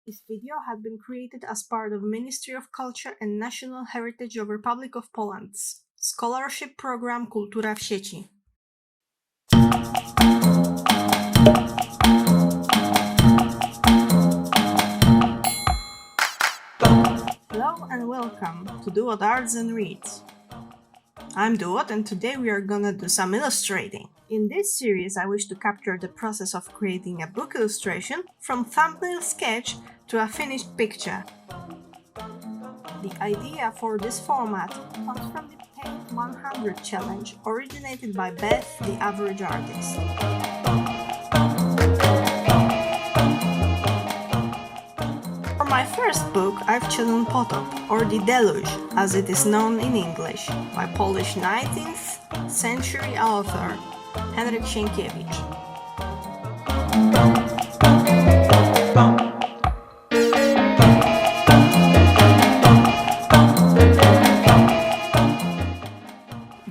This video had been created as part of Ministry of Culture and National Heritage of Republic of Poland's scholarship program Kultura w sieci. Hello and welcome to Duot Arts and Reads. I'm Duot and today we are gonna do some illustrating. In this series I wish to capture the process of creating a book illustration from thumbnail sketch to a finished picture. The idea for this format comes from the Paint 100 challenge originated by Beth, the average artist. For my first book, I've chosen Potop, or the Deluge, as it is known in English, by Polish 19th century author Henryk Sienkiewicz.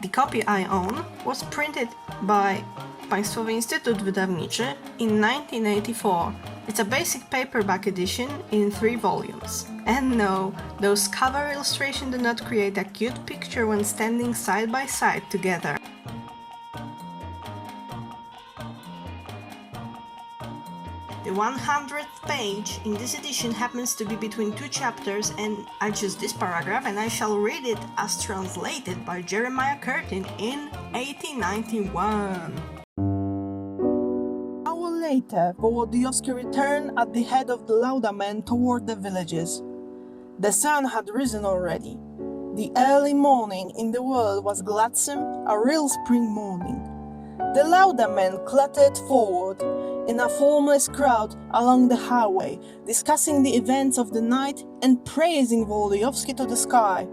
The copy I own was printed by Państwowy Instytut Wydawniczy in 1984. It's a basic paperback edition in 3 volumes. And no, those cover illustrations do not create a cute picture when standing side by side together. The 100th page in this edition happens to be between 2 chapters, and I choose this paragraph and I shall read it as translated by Jeremiah Curtin in 1891. Later, Wołodyjowski returned at the head of the Laudamen toward the villages. The sun had risen already. The early morning in the world was gladsome, a real spring morning. The Laudamen clattered forward in a formless crowd along the highway, discussing the events of the night and praising Wołodyjowski to the sky.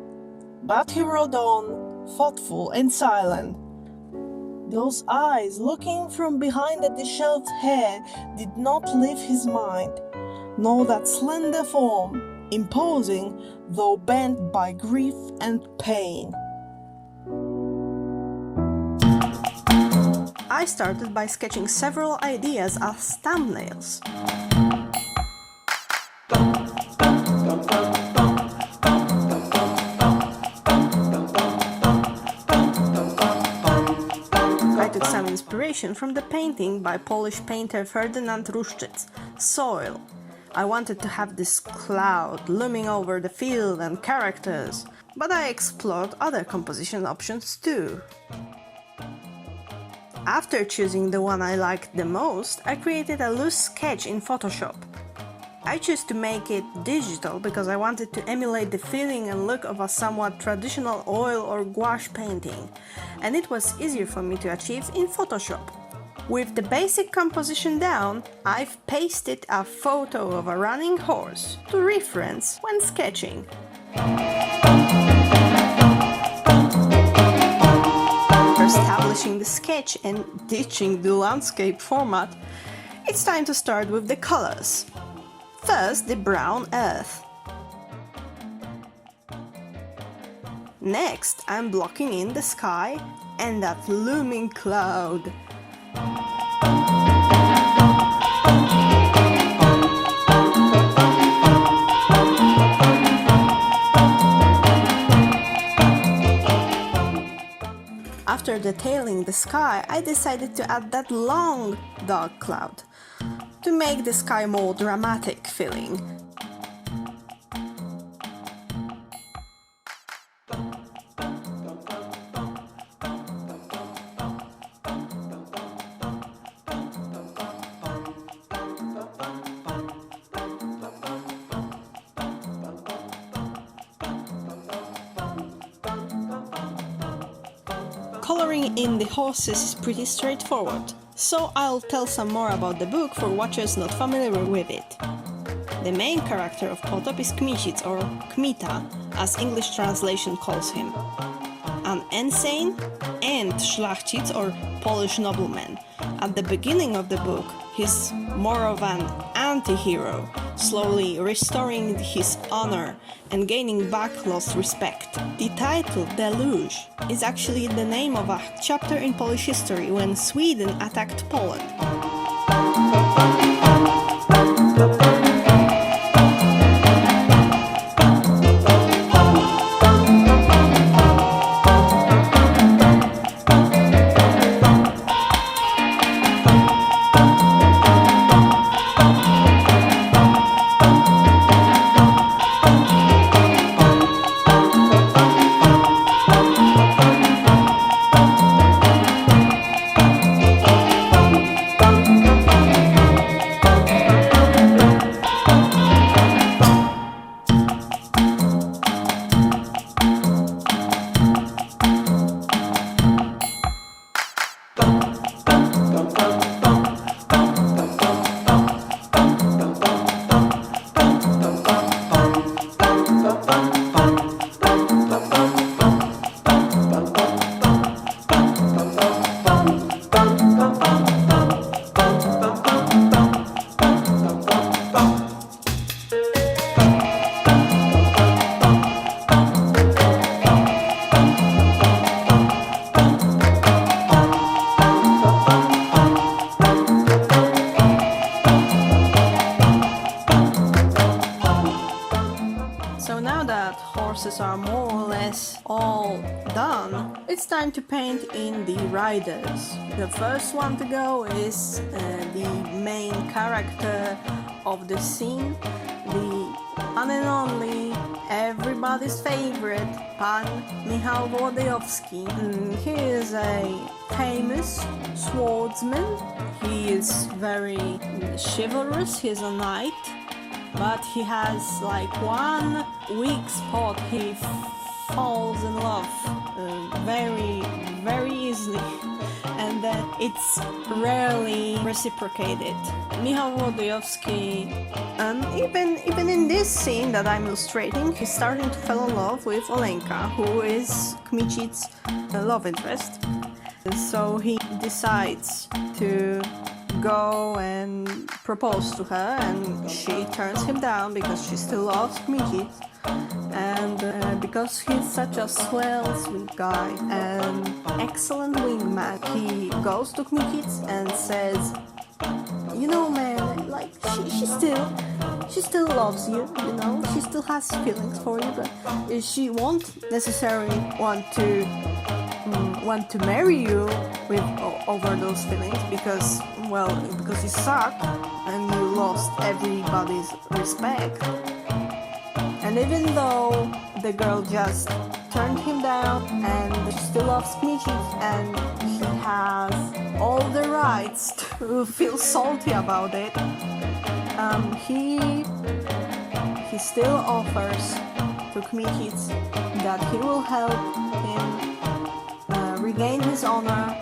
But he rode on, thoughtful and silent. Those eyes looking from behind the disheveled hair did not leave his mind, nor that slender form, imposing though bent by grief and pain. I started by sketching several ideas as thumbnails. I took some inspiration from the painting by Polish painter Ferdynand Ruszczyk, Soil. I wanted to have this cloud looming over the field and characters, but I explored other composition options too. After choosing the one I liked the most, I created a loose sketch in Photoshop. I chose to make it digital because I wanted to emulate the feeling and look of a somewhat traditional oil or gouache painting, and it was easier for me to achieve in Photoshop. With the basic composition down, I've pasted a photo of a running horse to reference when sketching. Establishing the sketch and ditching the landscape format, it's time to start with the colors. First, the brown earth. Next, I'm blocking in the sky and that looming cloud. After detailing the sky, I decided to add that long, dark cloud to make the sky more dramatic feeling. Coloring in the horses is pretty straightforward, so I'll tell some more about the book for watchers not familiar with it. The main character of Potop is Kmicic, or Kmita, as English translation calls him. An ensign and szlachcic, or Polish nobleman. At the beginning of the book, he's more of an anti-hero, slowly restoring his honor and gaining back lost respect. The title, Deluge, is actually the name of a chapter in Polish history when Sweden attacked Poland. horses are more or less all done, it's time to paint in the riders. The first one to go is the main character of the scene, the one and only, everybody's favorite, Pan Michał Włodyjowski. He is a famous swordsman. He is very chivalrous, he is a knight, but he has like one weak spot. He falls in love very easily, and it's rarely reciprocated. Michał Włodyjowski, even in this scene that I'm illustrating, he's starting to fall in love with Olenka, who is Kmicic's love interest. So he decides to go and propose to her, and she turns him down because she still loves Kmicic, and because he's such a swell, sweet guy and excellent wingman, he goes to Kmicic and says, you know, man, like she still loves you, you know, she still has feelings for you, but she won't necessarily want to marry you with over those feelings because you suck and you lost everybody's respect. And even though the girl just turned him down and she still loves Kmicic and he has all the rights to feel salty about it, he still offers to Kmicic that he will help him regain his honor,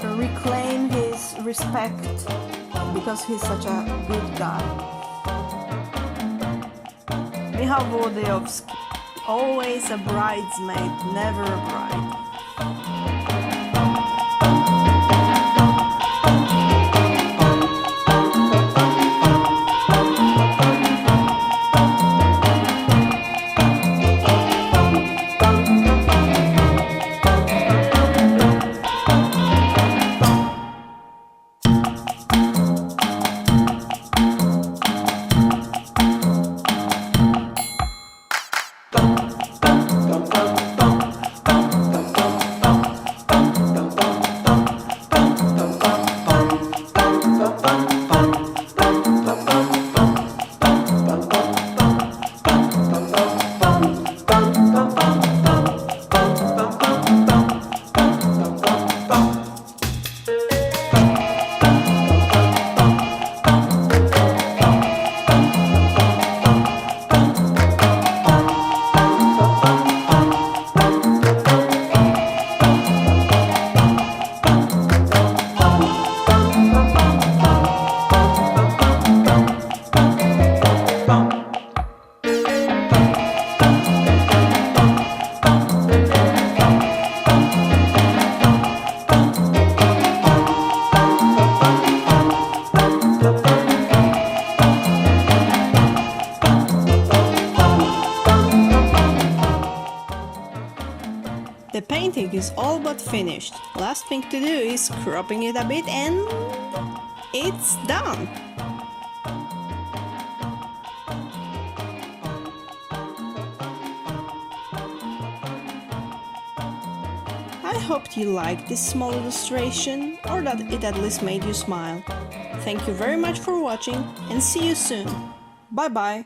reclaim his respect, because he's such a good guy. Michał Włodyjowski, always a bridesmaid, never a bride. The painting is all but finished. Last thing to do is cropping it a bit and it's done! I hoped you liked this small illustration, or that it at least made you smile. Thank you very much for watching and see you soon. Bye bye!